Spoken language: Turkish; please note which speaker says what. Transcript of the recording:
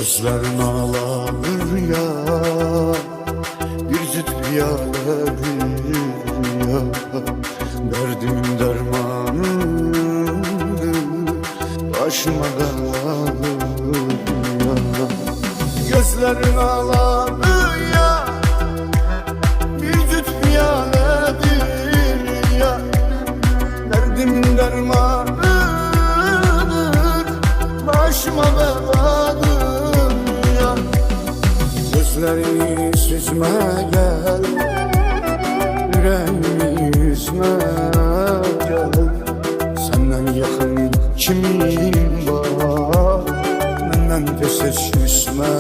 Speaker 1: Gözlerin ağlanır ya, bir cüt piyalədir ya. Derdimin dermanıdır, başıma beladır ya. Gözlerin ağlanır ya, bir cüt piyalədir ya. Derdimin dermanıdır, başıma beladır ya. Gözlerini süzme gel, yüreğimi yüzme gel. Senden yakın kimin var, benden pes et küsme